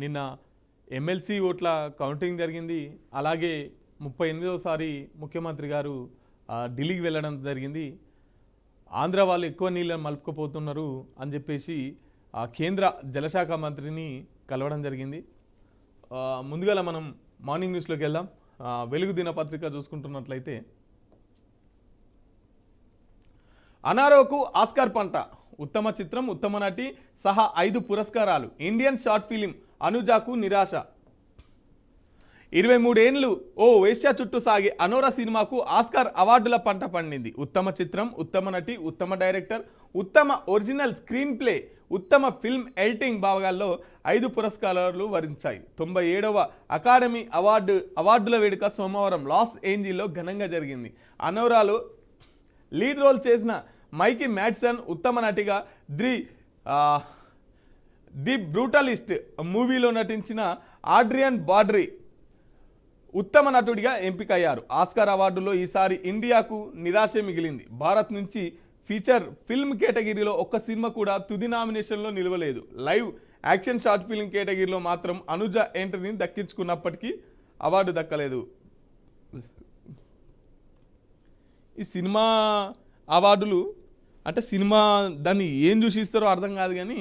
నిన్న ఎమ్మెల్సీ ఓట్ల కౌంటింగ్ జరిగింది. అలాగే 38వసారి ముఖ్యమంత్రి గారు ఢిల్లీకి వెళ్ళడం జరిగింది. ఆంధ్ర వాళ్ళు ఎక్కువ నీళ్ళని మలుపుకుపోతున్నారు అని చెప్పేసి కేంద్ర జలశాఖ మంత్రిని కలవడం జరిగింది. ముందుగా మనం మార్నింగ్ న్యూస్లోకి వెళ్దాం. వెలుగు దినపత్రిక చూసుకుంటున్నట్లయితే, అనారోకు ఆస్కార్ పంట, ఉత్తమ చిత్రం, ఉత్తమ నటి సహా 5 పురస్కారాలు. ఇండియన్ షార్ట్ ఫిలిం అనుజాకు నిరాశ. 23 ఏళ్లు ఓ వేశ్య చుట్టూ సాగే అనోరా సినిమాకు ఆస్కార్ అవార్డుల పంట పండింది. ఉత్తమ చిత్రం, ఉత్తమ నటి, ఉత్తమ డైరెక్టర్, ఉత్తమ ఒరిజినల్ స్క్రీన్ ప్లే, ఉత్తమ ఫిల్మ్ ఎడిటింగ్ భాగాల్లో 5 పురస్కారాలు వరించాయి. 97వ అకాడమీ అవార్డుల వేడుక సోమవారం లాస్ ఏంజిల్లో ఘనంగా జరిగింది. అనోరాలో లీడ్ రోల్ చేసిన మైకీ మ్యాడ్సన్ ఉత్తమ నటిగా, ది బ్రూటలిస్ట్ మూవీలో నటించిన ఆడ్రియన్ బార్డీ ఉత్తమ నటుడిగా ఎంపికయ్యారు. ఆస్కార్ అవార్డులో ఈసారి ఇండియాకు నిరాశే మిగిలింది. భారత్ నుంచి ఫీచర్ ఫిల్మ్ కేటగిరీలో ఒక్క సినిమా కూడా తుది నామినేషన్లో నిలవలేదు. లైవ్ యాక్షన్ షార్ట్ ఫిల్మ్ కేటగిరీలో మాత్రం అనుజ ఎంట్రీని దక్కించుకున్నప్పటికీ అవార్డు దక్కలేదు. ఈ సినిమా అవార్డులు అంటే సినిమా దాన్ని ఏం చూసి ఇస్తారో అర్థం కాదు, కానీ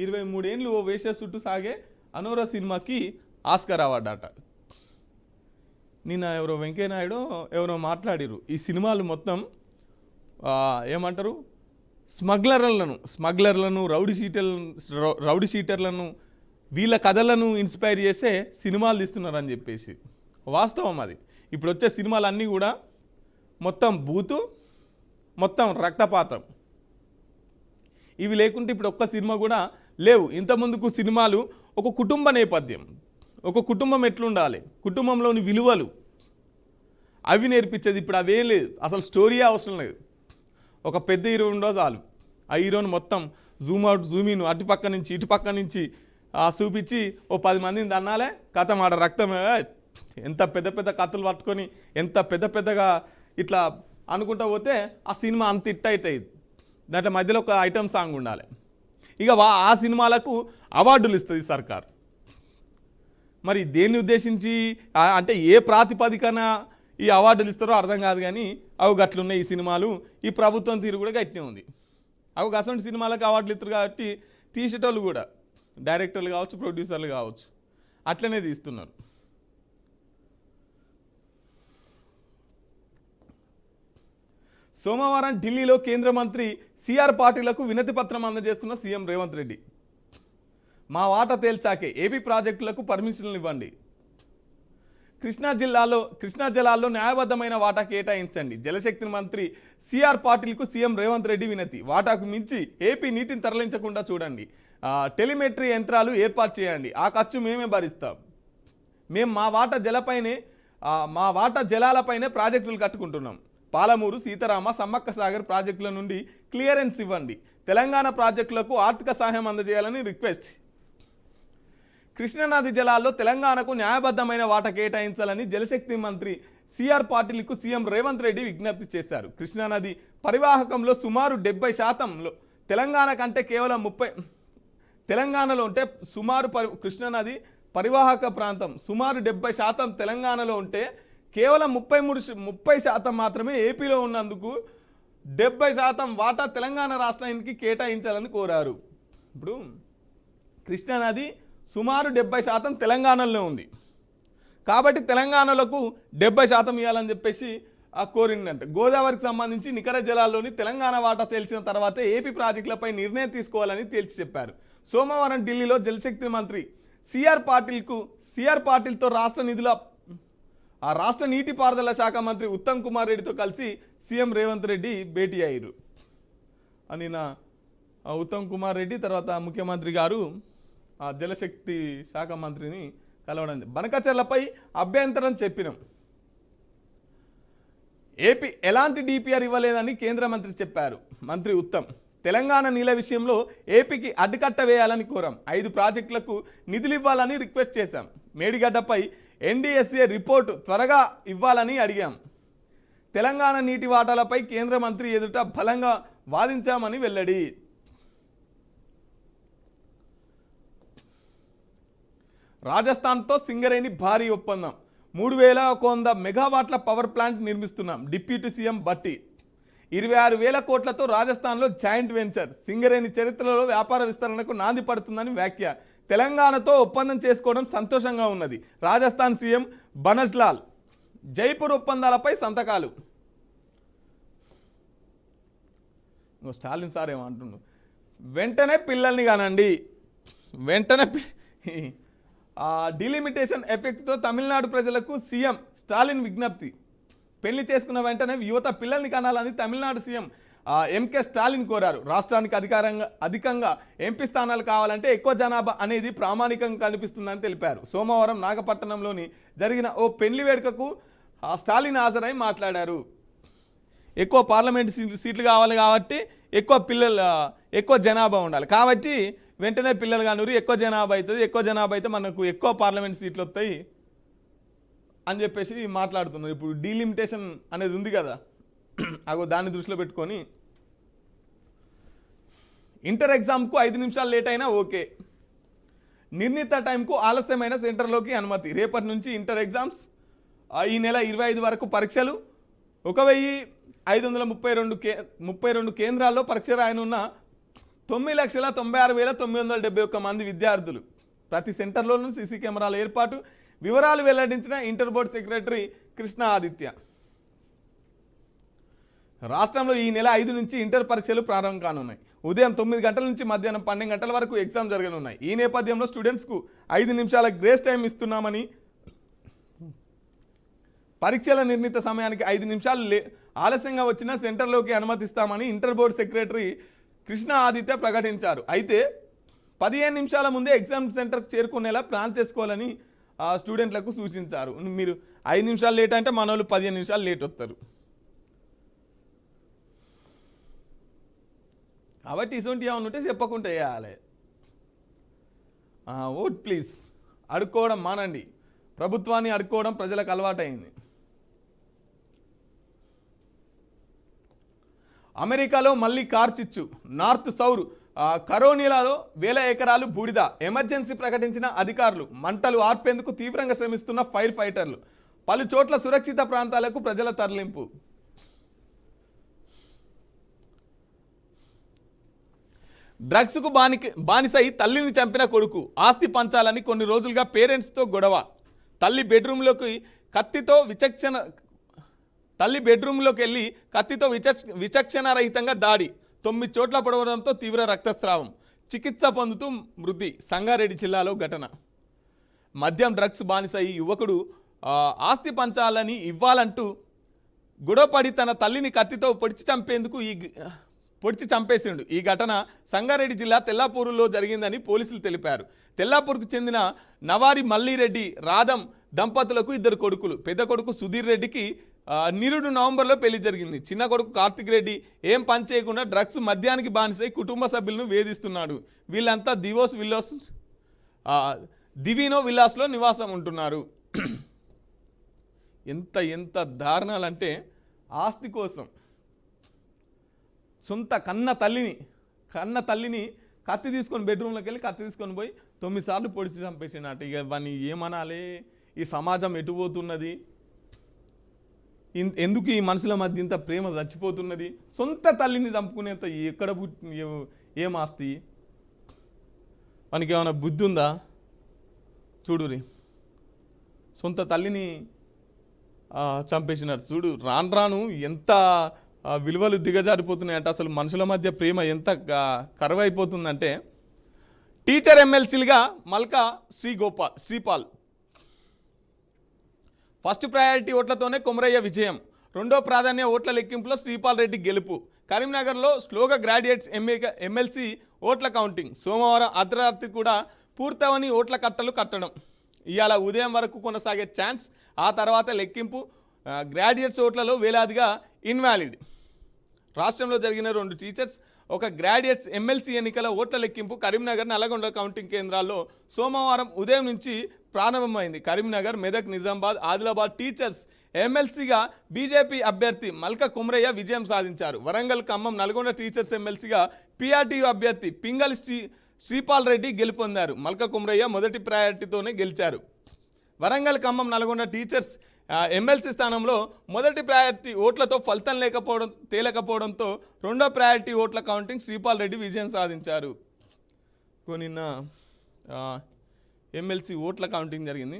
23 ఏళ్ళు ఓ వేష చుట్టూ సాగే అనోరా సినిమాకి ఆస్కార్ అవార్డు అట. నిన్న ఎవరో వెంకయ్యనాయుడు ఎవరో మాట్లాడిరు, ఈ సినిమాలు మొత్తం ఏమంటారు స్మగ్లర్లను రౌడీ షీటర్లను వీళ్ళ కథలను ఇన్స్పైర్ చేసే సినిమాలు తీస్తున్నారని చెప్పేసి. వాస్తవం అది. ఇప్పుడు వచ్చే సినిమాలన్నీ కూడా మొత్తం బూతు, మొత్తం రక్తపాతం. ఇవి లేకుంటే ఇప్పుడు ఒక్క సినిమా కూడా లేవు. ఇంతకుముందుకు సినిమాలు ఒక కుటుంబ నేపథ్యం, ఒక కుటుంబం ఎట్లుండాలి, కుటుంబంలోని విలువలు అవి నేర్పించేది. ఇప్పుడు అవే లేదు, అసలు స్టోరీ అవసరం లేదు. ఒక పెద్ద హీరో ఉండో చాలు, ఆ హీరోని మొత్తం జూమ్ అవుట్ జూమ్ ఇన్ అటుపక్క నుంచి ఇటుపక్క నుంచి చూపించి ఓ 10 మందిని దన్నాలే కథ మాట రక్తం. ఎంత పెద్ద పెద్ద కథలు పట్టుకొని ఎంత పెద్దగా ఇట్లా అనుకుంటా పోతే ఆ సినిమా అంత హిట్ అవుతుంది. దాంట్లో మధ్యలో ఒక ఐటమ్ సాంగ్ ఉండాలి. ఇక ఆ సినిమాలకు అవార్డులు ఇస్తుంది సర్కార్. మరి దేన్ని ఉద్దేశించి అంటే ఏ ప్రాతిపదికన ఈ అవార్డులు ఇస్తారో అర్థం కాదు, కానీ అవి గట్లున్నాయి ఈ సినిమాలు. ఈ ప్రభుత్వం తీరు కూడా గట్టినే ఉంది. అవి అసలు సినిమాలకు అవార్డులు ఇస్తారు కాబట్టి తీసేటోళ్ళు కూడా డైరెక్టర్లు కావచ్చు, ప్రొడ్యూసర్లు కావచ్చు, అట్లనే తీస్తున్నారు. సోమవారం ఢిల్లీలో కేంద్ర మంత్రి సిఆర్ పాటిల్కు వినతి పత్రం అందజేస్తున్న సీఎం రేవంత్ రెడ్డి. మా వాటా తేల్చాకే ఏపీ ప్రాజెక్టులకు పర్మిషన్లు ఇవ్వండి. కృష్ణా జలాల్లో న్యాయబద్ధమైన వాటా కేటాయించండి. జలశక్తి మంత్రి సిఆర్ పాటిల్కు సీఎం రేవంత్ రెడ్డి వినతి. వాటాకు మించి ఏపీ నీటిని తరలించకుండా చూడండి. టెలిమెట్రీ యంత్రాలు ఏర్పాటు చేయండి. ఆ ఖర్చు మేమే భరిస్తాం. మేము మా వాటా జలాలపైనే ప్రాజెక్టులు కట్టుకుంటున్నాం. పాలమూరు, సీతారామ, సమ్మక్క సాగర్ ప్రాజెక్టుల నుండి క్లియరెన్స్ ఇవ్వండి. తెలంగాణ ప్రాజెక్టులకు ఆర్థిక సహాయం అందజేయాలని రిక్వెస్ట్. కృష్ణానది జలాల్లో తెలంగాణకు న్యాయబద్ధమైన వాటా కేటాయించాలని జలశక్తి మంత్రి సిఆర్ పాటిల్కు సీఎం రేవంత్ రెడ్డి విజ్ఞప్తి చేశారు. కృష్ణానది పరివాహకంలో సుమారు 70% తెలంగాణ కంటే కేవలం 30 తెలంగాణలో ఉంటే సుమారు కృష్ణానది పరివాహక ప్రాంతం సుమారు 70% తెలంగాణలో ఉంటే కేవలం 30% మాత్రమే ఏపీలో ఉన్నందుకు 70% వాటా తెలంగాణ రాష్ట్రానికి కేటాయించాలని కోరారు. ఇప్పుడు కృష్ణానది సుమారు 70% తెలంగాణలో ఉంది కాబట్టి తెలంగాణలకు 70% ఇవ్వాలని చెప్పేసి కోరిందంట. గోదావరికి సంబంధించి నికర జలాల్లోని తెలంగాణ వాటా తేల్చిన తర్వాతే ఏపీ ప్రాజెక్టులపై నిర్ణయం తీసుకోవాలని తేల్చి చెప్పారు. సోమవారం ఢిల్లీలో జలశక్తి మంత్రి సిఆర్ పాటిల్తో రాష్ట్ర నీటిపారుదల శాఖ మంత్రి ఉత్తమ్ కుమార్ రెడ్డితో కలిసి సీఎం రేవంత్ రెడ్డి భేటీ అయ్యారు. నిన్న ఉత్తమ్ కుమార్ రెడ్డి తర్వాత ముఖ్యమంత్రి గారు జలశక్తి శాఖ మంత్రిని కలవడం. బనకచెర్లపై అభ్యంతరం చెప్పినాం. ఏపీ ఎలాంటి డిపిఆర్ ఇవ్వలేదని కేంద్ర మంత్రి చెప్పారు. మంత్రి ఉత్తమ్ తెలంగాణ నీళ్ళ విషయంలో ఏపీకి అడ్డుకట్ట వేయాలని కోరాం. 5 ప్రాజెక్టులకు నిధులు ఇవ్వాలని రిక్వెస్ట్ చేశాం. మేడిగడ్డపై ఎన్డీఎస్ఏ రిపోర్టు త్వరగా ఇవ్వాలని అడిగాం. తెలంగాణ నీటి వాటాలపై కేంద్ర మంత్రి ఎదుట బలంగా వాదించామని వెల్లడి. రాజస్థాన్తో సింగరేణి భారీ ఒప్పందం 3100 మెగావాట్ల పవర్ ప్లాంట్ నిర్మిస్తున్నాం. డిప్యూటీ సీఎం భట్టి 26,000 కోట్లతో రాజస్థాన్లో జాయింట్ వెంచర్. సింగరేణి చరిత్రలో వ్యాపార విస్తరణకు నాంది పడుతుందని వ్యాఖ్య. తెలంగాణతో ఒప్పందం చేసుకోవడం సంతోషంగా ఉన్నది. రాజస్థాన్ సీఎం బనజ్లాల్. జైపూర్ ఒప్పందాలపై సంతకాలు. స్టాలిన్ సార్ ఏమంటున్నారు, వెంటనే పిల్లల్ని కానండి, వెంటనే డిలిమిటేషన్ ఎఫెక్ట్తో తమిళనాడు ప్రజలకు సీఎం స్టాలిన్ విజ్ఞప్తి. పెళ్లి చేసుకున్న వెంటనే యువత పిల్లల్ని కనాలని తమిళనాడు సీఎం ఎంకే స్టాలిన్ కోరారు. రాష్ట్రానికి అధికంగా ఎంపీ స్థానాలు కావాలంటే ఎక్కువ జనాభా అనేది ప్రామాణికంగా కనిపిస్తుందని తెలిపారు. సోమవారం నాగపట్టణంలోని జరిగిన ఓ పెళ్లి వేడుకకు స్టాలిన్ హాజరై మాట్లాడారు. ఎక్కువ పార్లమెంట్ సీట్లు కావాలి కాబట్టి ఎక్కువ జనాభా ఉండాలి కాబట్టి వెంటనే పిల్లలు కానూరి ఎక్కువ జనాభా అవుతుంది, ఎక్కువ జనాభా అయితే మనకు ఎక్కువ పార్లమెంట్ సీట్లు వస్తాయి అని చెప్పేసి మాట్లాడుతున్నారు. ఇప్పుడు డీలిమిటేషన్ అనేది ఉంది కదా, అగో దాన్ని దృష్టిలో పెట్టుకొని ఇంటర్ ఎగ్జామ్కు 5 నిమిషాలు లేట్ అయినా ఓకే, నిర్ణీత టైంకు ఆలస్యమైన సెంటర్లోకి అనుమతి. రేపటి నుంచి ఇంటర్ ఎగ్జామ్స్. ఈ నెల 25 వరకు పరీక్షలు. 1532 కేంద్రాల్లో పరీక్ష రాయనున్న 9,96,971 మంది విద్యార్థులు. ప్రతి సెంటర్లోనూ సీసీ కెమెరాల ఏర్పాటు. వివరాలు వెల్లడించిన inter board secretary Krishna Aditya. రాష్ట్రంలో ఈ నెల 5 నుంచి ఇంటర్ పరీక్షలు ప్రారంభం కానున్నాయి. ఉదయం 9 గంటల నుంచి మధ్యాహ్నం 12 గంటల వరకు ఎగ్జామ్ జరగనున్నాయి. ఈ నేపథ్యంలో స్టూడెంట్స్కు 5 నిమిషాల గ్రేస్ టైం ఇస్తున్నామని, పరీక్షల నిర్ణీత సమయానికి 5 నిమిషాలు ఆలస్యంగా వచ్చిన సెంటర్లోకి అనుమతిస్తామని inter board secretary Krishna Aditya ప్రకటించారు. అయితే 15 నిమిషాల ముందే ఎగ్జామ్ సెంటర్కి చేరుకునేలా ప్లాన్ చేసుకోవాలని స్టూడెంట్లకు సూచించారు. మీరు 5 నిమిషాలు లేట్ అంటే మన వాళ్ళు 15 నిమిషాలు లేట్ వస్తారు. కాబట్టి ఇటువంటి ఏమైనా ఉంటే చెప్పకుండా వేయాలి. Vote please. అడుక్కోవడం మానండి. ప్రభుత్వాన్ని అడుక్కోవడం ప్రజలకు అలవాటైంది. అమెరికాలో మళ్ళీ కార్చిచ్చు. నార్త్ సౌర్ కరోనిలాలో 1000 ఎకరాలు బూడిద. ఎమర్జెన్సీ ప్రకటించిన అధికారులు. మంటలు ఆర్పేందుకు తీవ్రంగా శ్రమిస్తున్న ఫైర్ ఫైటర్లు. పలు చోట్ల సురక్షిత ప్రాంతాలకు ప్రజల తరలింపు. డ్రగ్స్కు బానిసై తల్లిని చంపిన కొడుకు. ఆస్తి పంచాలని కొన్ని రోజులుగా పేరెంట్స్తో గొడవ. తల్లి బెడ్రూమ్లోకి వెళ్ళి కత్తితో విచక్షణారహితంగా దాడి. 9 చోట్ల పొడవడంతో తీవ్ర రక్తస్రావం. చికిత్స పొందుతూ మృతి. సంగారెడ్డి జిల్లాలో ఘటన. మద్యం డ్రగ్స్ బానిసై యువకుడు ఆస్తి పంచాలని ఇవ్వాలంటూ గొడవపడి తన తల్లిని కత్తితో పొడిచి చంపేసిండు. ఈ ఘటన సంగారెడ్డి జిల్లా తెల్లాపూరులో జరిగిందని పోలీసులు తెలిపారు. తెల్లాపూర్కు చెందిన నవారి మల్లిరెడ్డి రాధం దంపతులకు 2 కొడుకులు. పెద్ద కొడుకు సుధీర్ రెడ్డికి నిరుడు నవంబర్లో పెళ్లి జరిగింది. చిన్న కొడుకు కార్తిక్ రెడ్డి ఏం పని చేయకుండా డ్రగ్స్ మద్యానికి బానిసై కుటుంబ సభ్యులను వేధిస్తున్నాడు. వీళ్ళంతా దివినో విల్లాస్లో నివాసం ఉంటున్నారు. ఎంత దారుణాలంటే ఆస్తి కోసం సొంత కన్న తల్లిని కత్తి తీసుకొని బెడ్రూమ్లోకి వెళ్ళి కత్తి తీసుకొని పోయి 9 సార్లు పొడిచి చంపేసినట్టు. ఇక ఇవన్నీ ఏమనాలి? ఈ సమాజం ఎటుపోతున్నది? ఎందుకు ఈ మనుషుల మధ్య ఇంత ప్రేమ చచ్చిపోతున్నది? సొంత తల్లిని చంపుకునేంత ఎక్కడ ఏం ఆస్తి? మనకి ఏమైనా బుద్ధి ఉందా? చూడురి, సొంత తల్లిని చంపేసినారు. చూడు రాను ఎంత విలువలు దిగజారిపోతున్నాయంటే అసలు మనుషుల మధ్య ప్రేమ ఎంత కరువైపోతుందంటే. టీచర్ ఎమ్మెల్సీలుగా మల్కా శ్రీపాల్. ఫస్ట్ ప్రయారిటీ ఓట్లతోనే కొమరయ్య విజయం. రెండో ప్రాధాన్య ఓట్ల లెక్కింపులో శ్రీపాల్ రెడ్డి గెలుపు. కరీంనగర్లో స్లోగా గ్రాడ్యుయేట్స్ ఎమ్మెల్సీ ఓట్ల కౌంటింగ్. సోమవారం అర్ధరాత్రి కూడా పూర్తవని ఓట్ల కట్టలు కట్టడం. ఇవాళ ఉదయం వరకు కొనసాగే ఛాన్స్. ఆ తర్వాత లెక్కింపు. గ్రాడ్యుయేట్స్ ఓట్లలో వేలాదిగా ఇన్వాలిడ్. రాష్ట్రంలో జరిగిన 2 టీచర్స్, 1 గ్రాడ్యుయేట్స్ ఎమ్మెల్సీ ఎన్నికల ఓట్ల లెక్కింపు కరీంనగర్, నల్గొండ కౌంటింగ్ కేంద్రాల్లో సోమవారం ఉదయం నుంచి ప్రారంభమైంది. కరీంనగర్, మెదక్, నిజామాబాద్, ఆదిలాబాద్ టీచర్స్ ఎమ్మెల్సీగా బీజేపీ అభ్యర్థి మల్క కుమ్రయ్య విజయం సాధించారు. వరంగల్, ఖమ్మం, నల్గొండ టీచర్స్ ఎమ్మెల్సీగా పీఆర్టీయూ అభ్యర్థి పింగళి శ్రీపాల్ రెడ్డి గెలుపొందారు. మల్క కుమ్రయ్య మొదటి ప్రయారిటీతోనే గెలిచారు. వరంగల్, ఖమ్మం, నల్గొండ టీచర్స్ ఎమ్మెల్సీ స్థానంలో మొదటి ప్రయారిటీ ఓట్లతో ఫలితం తేలకపోవడంతో రెండో ప్రయారిటీ ఓట్ల కౌంటింగ్ శ్రీపాల్ రెడ్డి విజయం సాధించారు. నిన్న ఎమ్మెల్సీ ఓట్ల కౌంటింగ్ జరిగింది.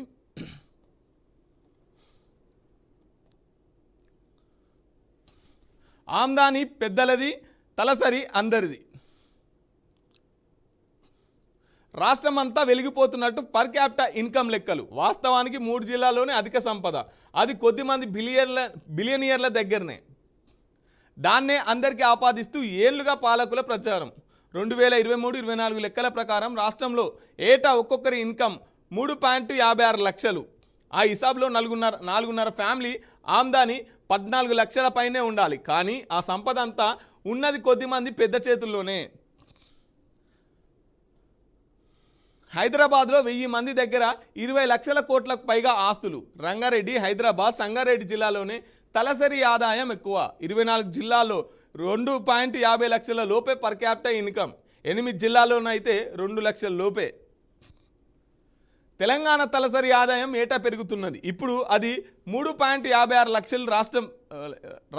ఆమ్దాని పెద్దలది, తలసరి అందరిది. రాష్ట్రమంతా వెలిగిపోతున్నట్టు పర్ క్యాపిటా ఇన్కమ్ లెక్కలు. వాస్తవానికి 3 జిల్లాల్లోనే అధిక సంపద, అది కొద్దిమంది బిలియనియర్ల దగ్గరనే. దాన్నే అందరికీ ఆపాదిస్తూ ఏళ్లుగా పాలకుల ప్రచారం. 2023-24 లెక్కల ప్రకారం రాష్ట్రంలో ఏటా ఒక్కొక్కరి ఇన్కమ్ 3.56 లక్షలు. ఆ హిసాబ్లో 4.5 ఫ్యామిలీ ఆమ్దాని 14 లక్షల పైనే ఉండాలి. కానీ ఆ సంపద అంతా ఉన్నది కొద్దిమంది పెద్ద చేతుల్లోనే. హైదరాబాద్లో 1000 మంది దగ్గర 20 లక్షల కోట్లకు పైగా ఆస్తులు. రంగారెడ్డి, హైదరాబాద్, సంగారెడ్డి జిల్లాలోనే తలసరి ఆదాయం ఎక్కువ. 24 జిల్లాల్లో 2.50 లక్షల లోపే పర్ క్యాపిటా ఇన్కమ్. 8 జిల్లాల్లోనైతే 2 లక్షల లోపే. తెలంగాణ తలసరి ఆదాయం ఏటా పెరుగుతున్నది. ఇప్పుడు అది 3.56 లక్షలు.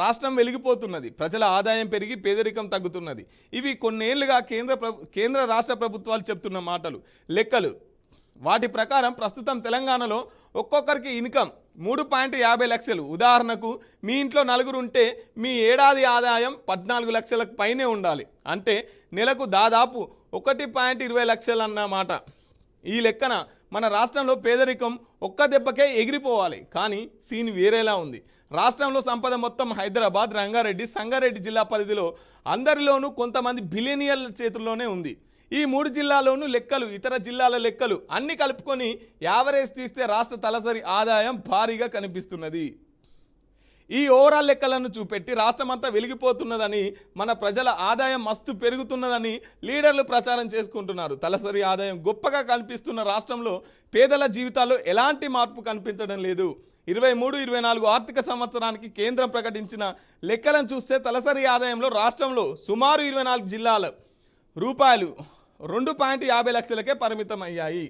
రాష్ట్రం వెలిగిపోతున్నది. ప్రజల ఆదాయం పెరిగి పేదరికం తగ్గుతున్నది. ఇవి కొన్నేళ్లుగా కేంద్ర రాష్ట్ర ప్రభుత్వాలు చెప్తున్న మాటలు, లెక్కలు. వాటి ప్రకారం ప్రస్తుతం తెలంగాణలో ఒక్కొక్కరికి ఇన్కమ్ 3.50 లక్షలు. ఉదాహరణకు మీ ఇంట్లో 4 ఉంటే మీ ఏడాది ఆదాయం 14 లక్షలకు పైనే ఉండాలి. అంటే నెలకు దాదాపు 1.20 లక్షలు అన్నమాట. ఈ లెక్కన మన రాష్ట్రంలో పేదరికం ఒక్క దెబ్బకే ఎగిరిపోవాలి. కానీ సీన్ వేరేలా ఉంది. రాష్ట్రంలో సంపద మొత్తం హైదరాబాద్, రంగారెడ్డి, సంగారెడ్డి జిల్లా పరిధిలో అందరిలోనూ కొంతమంది బిలియనియర్ల చేతుల్లోనే ఉంది. ఈ 3 జిల్లాల్లోనూ లెక్కలు, ఇతర జిల్లాల లెక్కలు అన్నీ కలుపుకొని యావరేజ్ తీస్తే రాష్ట్ర తలసరి ఆదాయం భారీగా కనిపిస్తున్నది. ఈ ఓవరాల్ లెక్కలను చూపెట్టి రాష్ట్రమంతా వెలిగిపోతున్నదని, మన ప్రజల ఆదాయం మస్తు పెరుగుతున్నదని లీడర్లు ప్రచారం చేసుకుంటున్నారు. తలసరి ఆదాయం గొప్పగా కనిపిస్తున్న రాష్ట్రంలో పేదల జీవితాల్లో ఎలాంటి మార్పు కనిపించడం లేదు. 23-24 ఆర్థిక సంవత్సరానికి కేంద్రం ప్రకటించిన లెక్కలను చూస్తే తలసరి ఆదాయంలో రాష్ట్రంలో సుమారు 24 జిల్లాల రూపాయలు 2.50 లక్షలకే పరిమితం అయ్యాయి.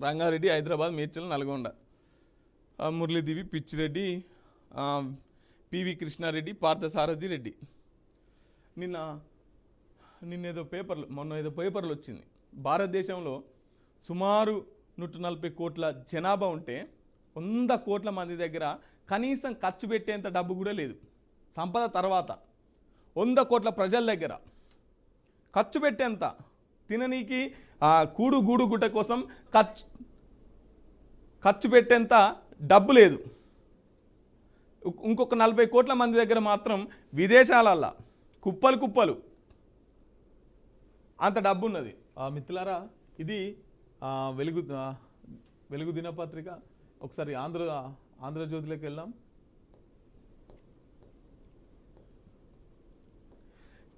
రంగారెడ్డి, హైదరాబాద్, మేడ్చల్, నల్గొండ, మురళీదేవి, పిచ్చిరెడ్డి, పివి కృష్ణారెడ్డి, పార్థసారథి రెడ్డి. మొన్న ఏదో పేపర్లు వచ్చింది. భారతదేశంలో సుమారు 140 కోట్ల జనాభా ఉంటే 100 కోట్ల మంది దగ్గర కనీసం ఖర్చు పెట్టేంత డబ్బు కూడా లేదు. సంపద తర్వాత 100 కోట్ల ప్రజల దగ్గర ఖర్చు పెట్టేంత, తిననీకి కూడు గూడు గుట్ట కోసం ఖర్చు పెట్టేంత డబ్బు లేదు. ఇంకొక 40 కోట్ల మంది దగ్గర మాత్రం విదేశాలల్లా కుప్పలు అంత డబ్బు ఉన్నది. మిత్రులారా, ఇది వెలుగు దినపత్రిక. ఒకసారి ఆంధ్రజ్యోతిలోకి వెళ్దాం.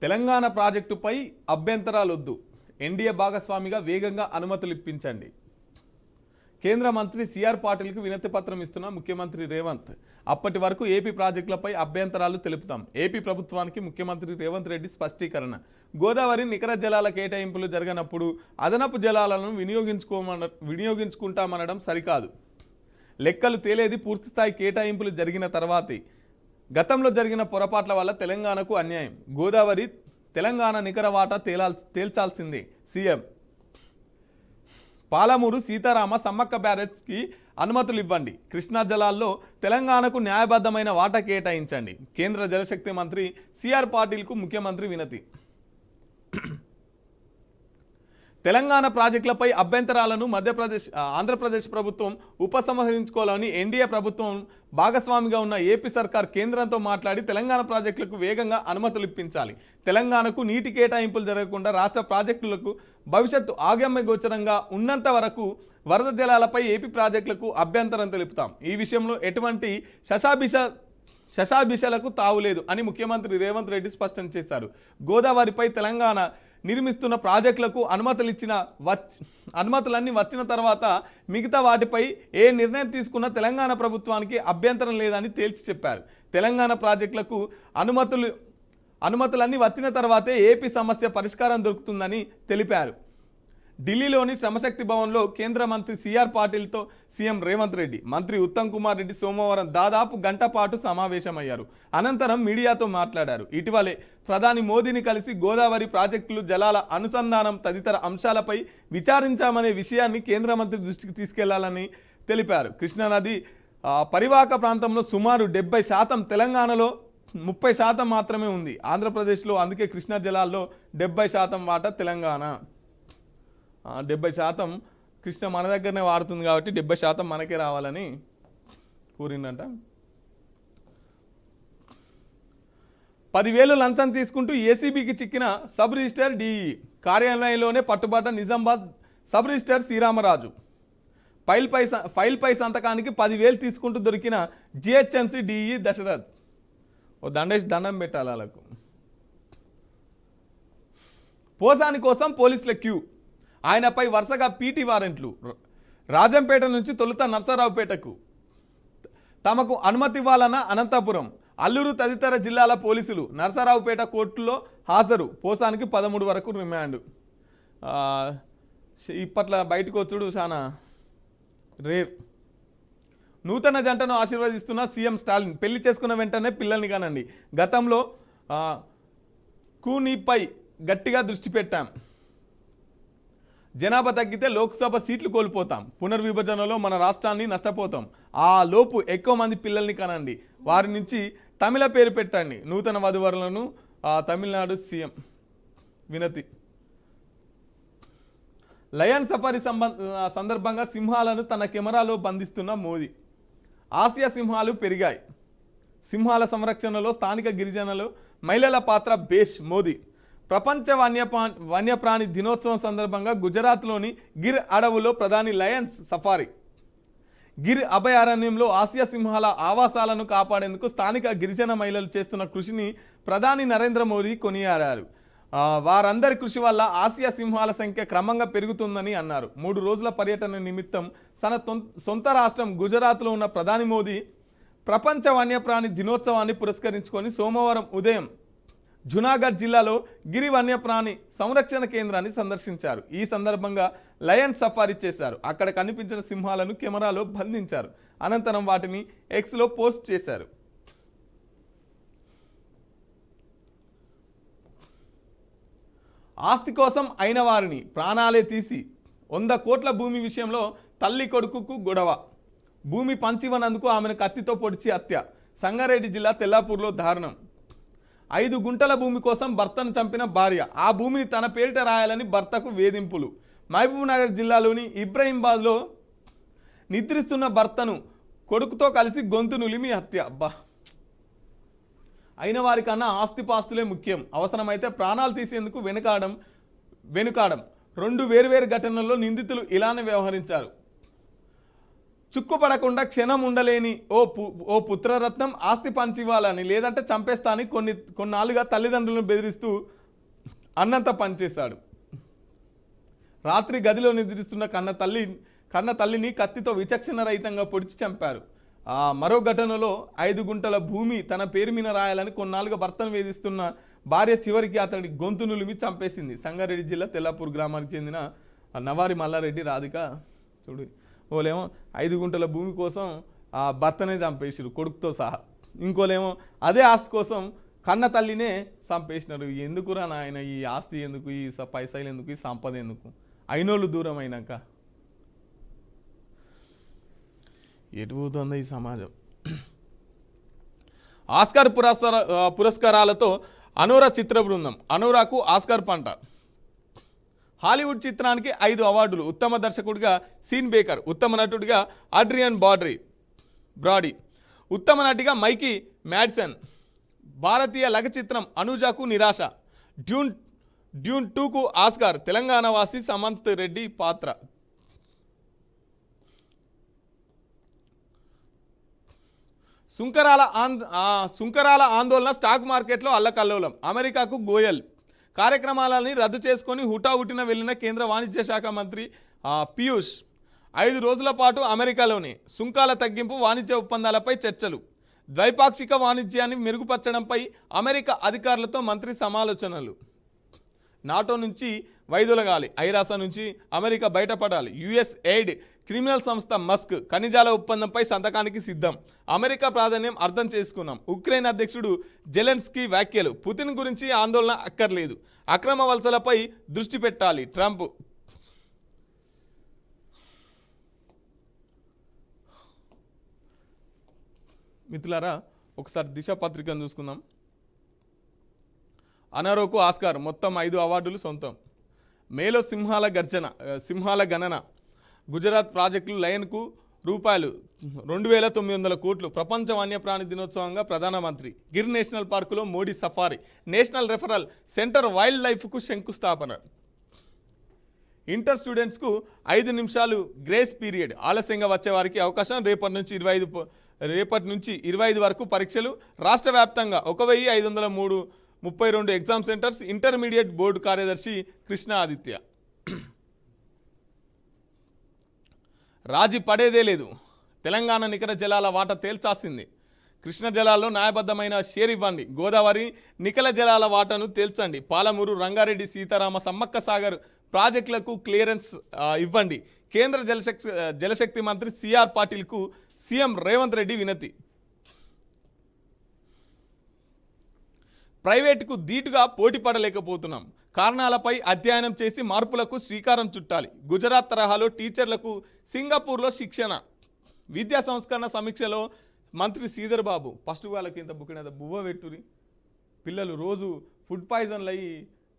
తెలంగాణ ప్రాజెక్టుపై అభ్యంతరాలొద్దు, ఎన్డీఏ భాగస్వామిగా వేగంగా అనుమతులు ఇప్పించండి. కేంద్ర మంత్రి సిఆర్ పాటిల్కు వినతి పత్రం ఇస్తున్న ముఖ్యమంత్రి రేవంత్. అప్పటి వరకు ఏపీ ప్రాజెక్టులపై అభ్యంతరాలు తెలుపుతాం. ఏపీ ప్రభుత్వానికి ముఖ్యమంత్రి రేవంత్ రెడ్డి స్పష్టీకరణ. గోదావరి నికర జలాల కేటాయింపులు జరగనప్పుడు అదనపు జలాలను వినియోగించుకుంటామనడం సరికాదు. లెక్కలు తేలేది పూర్తిస్థాయి కేటాయింపులు జరిగిన తర్వాతే. గతంలో జరిగిన పొరపాట్ల వల్ల తెలంగాణకు అన్యాయం. గోదావరి తెలంగాణ నికర వాటా తేల్చాల్సిందే సీఎం. పాలమూరు సీతారామ సమ్మక్క బ్యారేజ్కి అనుమతులు ఇవ్వండి. కృష్ణా జలాల్లో తెలంగాణకు న్యాయబద్ధమైన వాటా కేటాయించండి. కేంద్ర జలశక్తి మంత్రి సిఆర్ పాటిల్కు ముఖ్యమంత్రి వినతి. తెలంగాణ ప్రాజెక్టులపై అభ్యంతరాలను ఆంధ్రప్రదేశ్ ప్రభుత్వం ఉపసంహరించుకోవాలని ఎన్డీఏ ప్రభుత్వం భాగస్వామిగా ఉన్న ఏపీ సర్కార్ కేంద్రంతో మాట్లాడి తెలంగాణ ప్రాజెక్టులకు వేగంగా అనుమతులు ఇప్పించాలి. తెలంగాణకు నీటి కేటాయింపులు జరగకుండా రాష్ట్ర ప్రాజెక్టులకు భవిష్యత్తు ఆగమ్య గోచరంగా ఉన్నంత వరకు వరద జలాలపై ఏపీ ప్రాజెక్టులకు అభ్యంతరం తెలుపుతాం. ఈ విషయంలో ఎటువంటి శశాభిషలకు తావులేదు అని ముఖ్యమంత్రి రేవంత్ రెడ్డి స్పష్టం చేశారు. గోదావరిపై తెలంగాణ నిర్మిస్తున్న ప్రాజెక్టులకు అనుమతులన్నీ వచ్చిన తర్వాత మిగతా వాటిపై ఏ నిర్ణయం తీసుకున్నా తెలంగాణ ప్రభుత్వానికి అభ్యంతరం లేదని తేల్చి చెప్పారు. తెలంగాణ ప్రాజెక్టులకు అనుమతులన్నీ వచ్చిన తర్వాతే ఏపీ సమస్య పరిష్కారం దొరుకుతుందని తెలిపారు. ఢిల్లీలోని శ్రమశక్తి భవన్లో కేంద్ర మంత్రి సిఆర్ పాటిల్తో సీఎం రేవంత్ రెడ్డి, మంత్రి ఉత్తమ్ కుమార్ రెడ్డి సోమవారం దాదాపు గంట పాటు సమావేశమయ్యారు. అనంతరం మీడియాతో మాట్లాడారు. ఇటీవలే ప్రధాని మోదీని కలిసి గోదావరి ప్రాజెక్టులు, జలాల అనుసంధానం తదితర అంశాలపై విచారించామనే విషయాన్ని కేంద్ర మంత్రి దృష్టికి తీసుకెళ్లాలని తెలిపారు. కృష్ణానది పరివాహక ప్రాంతంలో సుమారు 70%, తెలంగాణలో 30% మాత్రమే ఉంది. ఆంధ్రప్రదేశ్లో అందుకే కృష్ణా జలాల్లో 70% వాటా తెలంగాణ. 70% కృష్ణ మన దగ్గరనే వాడుతుంది కాబట్టి 70% మనకే రావాలని కోరిందంట. 10,000 లంచం తీసుకుంటూ ఏసీబీకి చిక్కిన సబ్ రిజిస్టర్ డిఈ. కార్యాలయంలోనే పట్టుబడ్డ నిజామాబాద్ సబ్ రిజిస్టర్ శ్రీరామరాజు. ఫైల్పై సంతకానికి 10,000 తీసుకుంటూ దొరికిన జిహెచ్ఎంసీ డిఈ దశరథ్. ఓ దండం పెట్టాలి వాళ్ళకు. పోసాని కోసం పోలీసుల క్యూ. ఆయనపై వరుసగా పీటీ వారెంట్లు. రాజంపేట నుంచి తొలుత నర్సరావుపేటకు, తమకు అనుమతి ఇవ్వాలన్న అనంతపురం, అల్లూరు తదితర జిల్లాల పోలీసులు నర్సరావుపేట కోర్టులో హాజరు. పోసానికి 13 వరకు రిమాండ్. ఇప్పట్లో బయటకు వచ్చుడు చాలా రేర్. నూతన జంటను ఆశీర్వదిస్తున్న సీఎం స్టాలిన్. పెళ్లి చేసుకున్న వెంటనే పిల్లల్ని కానండి. గతంలో కూనీపై గట్టిగా దృష్టి పెట్టాం. జనాభా తగ్గితే లోక్సభ సీట్లు కోల్పోతాం. పునర్విభజనలో మన రాష్ట్రాన్ని నష్టపోతాం. ఆ లోపు ఎక్కువ మంది పిల్లల్ని కనండి. వారి నుంచి తమిళ పేరు పెట్టండి. నూతన వధువరులను తమిళనాడు సీఎం వినతి. లయన్ సఫారీ సందర్భంగా సింహాలను తన కెమెరాలో బంధిస్తున్న మోదీ. ఆసియా సింహాలు పెరిగాయి. సింహాల సంరక్షణలో స్థానిక గిరిజనులు, మహిళల పాత్ర బేష్. మోదీ. ప్రపంచ వన్యప్రాణి దినోత్సవం సందర్భంగా గుజరాత్లోని గిర్ అడవులో ప్రధాని లయన్స్ సఫారీ. గిర్ అభయారణ్యంలో ఆసియా సింహాల ఆవాసాలను కాపాడేందుకు స్థానిక గిరిజన మహిళలు చేస్తున్న కృషిని ప్రధాని నరేంద్ర మోదీ కొనియాడారు. వారందరి కృషి వల్ల ఆసియా సింహాల సంఖ్య క్రమంగా పెరుగుతుందని అన్నారు. 3 రోజుల పర్యటన నిమిత్తం తన సొంత రాష్ట్రం గుజరాత్లో ఉన్న ప్రధాని మోదీ ప్రపంచ వన్యప్రాణి దినోత్సవాన్ని పురస్కరించుకొని సోమవారం ఉదయం జునాగఢ్ జిల్లాలో గిరి వన్యప్రాణి సంరక్షణ కేంద్రాన్ని సందర్శించారు. ఈ సందర్భంగా లయన్ సఫారీ చేశారు. అక్కడ కనిపించిన సింహాలను కెమెరాలో బంధించారు. అనంతరం వాటిని ఎక్స్లో పోస్ట్ చేశారు. ఆస్తి కోసం అయిన వారిని ప్రాణాలే తీసి 100 కోట్ల భూమి విషయంలో తల్లి కొడుకుకు గొడవ. భూమి పంచివనందుకు ఆమెను కత్తితో పొడిచి హత్య. సంగారెడ్డి జిల్లా తెల్లాపూర్లో దారుణం. 5 గుంటల భూమి కోసం భర్తను చంపిన భార్య. ఆ భూమిని తన పేరిట రాయాలని భర్తకు వేధింపులు. మహబూబ్నగర్ జిల్లాలోని ఇబ్రహీంబాద్లో నిద్రిస్తున్న భర్తను కొడుకుతో కలిసి గొంతు నులిమి హత్య. అబ్బా, అయిన వారికన్నా ఆస్తిపాస్తులే ముఖ్యం. అవసరమైతే ప్రాణాలు తీసేందుకు వెనుకాడం. 2 వేర్వేరు ఘటనల్లో నిందితులు ఇలానే వ్యవహరించారు. చుక్కుపడకుండా క్షణం ఉండలేని ఓ పుత్రరత్నం ఆస్తి పంచివ్వాలని, లేదంటే చంపేస్తాని కొన్నాళ్ళుగా తల్లిదండ్రులను బెదిరిస్తూ అన్నంత పనిచేశాడు. రాత్రి గదిలో నిద్రిస్తున్న కన్న తల్లిని కత్తితో విచక్షణ రహితంగా పొడిచి చంపారు. మరో ఘటనలో 5 గుంటల భూమి తన పేరు మీద రాయాలని కొన్నాళ్ళుగా భర్తను వేధిస్తున్న భార్య చివరికి అతడి గొంతు నులిమి చంపేసింది. సంగారెడ్డి జిల్లా తెల్లాపూర్ గ్రామానికి చెందిన నవారి మల్లారెడ్డి రాధిక. చూడు, ఓలేమో 5 గుంటల భూమి కోసం భర్తనే చంపేసారు కొడుకుతో సహా. ఇంకోలేమో అదే ఆస్తి కోసం కన్న తల్లినే చంపేసినారు. ఎందుకురా నాయన ఈ ఆస్తి ఎందుకు, ఈ పైసలు ఎందుకు, ఈ సంపద ఎందుకు? అయినోళ్ళు దూరం అయినాక ఎటు పోతుంది ఈ సమాజం? ఆస్కార్ పురస్కారాలతో అనోరా చిత్ర బృందం. అనోరాకు ఆస్కార్ పంట. హాలీవుడ్ చిత్రానికి 5 అవార్డులు. ఉత్తమ దర్శకుడిగా సీన్ బేకర్, ఉత్తమ నటుడిగా అడ్రియన్ బ్రాడీ, ఉత్తమ నటిగా మైకీ మ్యాడ్సన్. భారతీయ లఘ చిత్రం అనుజాకు నిరాశ. Dune 2కు Oscar. తెలంగాణ వాసి సమంత్ రెడ్డి పాత్ర. సుంకరాల ఆందోళన. స్టాక్ మార్కెట్లో అల్లకల్లోలం. అమెరికాకు గోయల్. కార్యక్రమాలని రద్దు చేసుకొని హుటాహుటిన వెళ్లిన కేంద్ర వాణిజ్య శాఖ మంత్రి పీయూష్. 5 రోజుల పాటు అమెరికాలోనే సుంకాల తగ్గింపు, వాణిజ్య ఒప్పందాలపై చర్చలు. ద్వైపాక్షిక వాణిజ్యాన్ని మెరుగుపరచడంపై అమెరికా అధికారులతో మంత్రి సమాలోచనలు. నాటో నుంచి వైదొలగాలి, ఐరాస నుంచి అమెరికా బయటపడాలి. యుఎస్ ఎయిడ్ క్రిమినల్ సంస్థ మస్క్ ఖనిజాల ఒప్పందంపై సంతకానికి సిద్ధం. అమెరికా ప్రాధాన్యం అర్థం చేసుకున్నాం. ఉక్రెయిన్ అధ్యక్షుడు జెలెన్స్కీ వ్యాఖ్యలు. పుతిన్ గురించి ఆందోళన అక్కర్లేదు, అక్రమ వలసలపై దృష్టి పెట్టాలి ట్రంప్. మిత్రులారా, ఒకసారి దిశ పత్రికను చూసుకుందాం. అనరోకు ఆస్కార్, మొత్తం 5 అవార్డులు సొంతం. మేలో సింహాల గణన. గుజరాత్ ప్రాజెక్టులు లయన్కు రూపాయలు 2900 కోట్లు. ప్రపంచ వన్యప్రాణి దినోత్సవంగా ప్రధానమంత్రి. గిర్ నేషనల్ పార్కులో Modi safari. National referral centre wild లైఫ్కు శంకుస్థాపన. ఇంటర్ స్టూడెంట్స్కు 5 నిమిషాలు గ్రేస్ పీరియడ్. ఆలస్యంగా వచ్చే వారికి అవకాశం. రేపటి నుంచి 25 వరకు పరీక్షలు. రాష్ట్ర వ్యాప్తంగా 1532 ఎగ్జామ్ సెంటర్స్. ఇంటర్మీడియట్ బోర్డు కార్యదర్శి కృష్ణ ఆదిత్య. రాజీ పడేదే లేదు, తెలంగాణ నికర జలాల వాటా తేల్చాల్సింది. కృష్ణ జలాల్లో న్యాయబద్ధమైన షేర్ ఇవ్వండి. గోదావరి నికల జలాల వాటాను తేల్చండి. పాలమూరు, రంగారెడ్డి, సీతారామ, సమ్మక్క సాగర్ ప్రాజెక్టులకు క్లియరెన్స్ ఇవ్వండి. కేంద్ర జలశక్తి మంత్రి సిఆర్ పాటిల్కు సీఎం రేవంత్ రెడ్డి వినతి. ప్రైవేటుకు ధీటుగా పోటీ పడలేకపోతున్నాం. కారణాలపై అధ్యయనం చేసి మార్పులకు శ్రీకారం చుట్టాలి. గుజరాత్ తరహాలో టీచర్లకు సింగపూర్లో శిక్షణ. విద్యా సంస్కరణ సమీక్షలో మంత్రి శ్రీధర్ బాబు. ఫస్ట్ వాళ్ళకి ఇంత బుక్కిన బువ్వ పెట్టురి. పిల్లలు రోజు ఫుడ్ పాయిజన్లు అయ్యి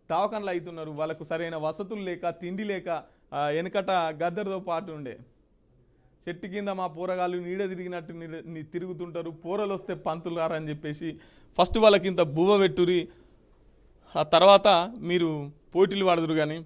దవాఖానలు అవుతున్నారు. వాళ్ళకు సరైన వసతులు లేక, తిండి లేక, వెనకట గద్దరితో పాటు ఉండే చెట్టు కింద మా పోరగాళ్ళు నీడ తిరిగినట్టు తిరుగుతుంటారు. పోరలు వస్తే పంతులు రారని చెప్పేసి ఫస్ట్ వాళ్ళకి ఇంత బువ్వ పెట్టురి. ఆ తర్వాత మీరు పోటీలు పడదురు కానీ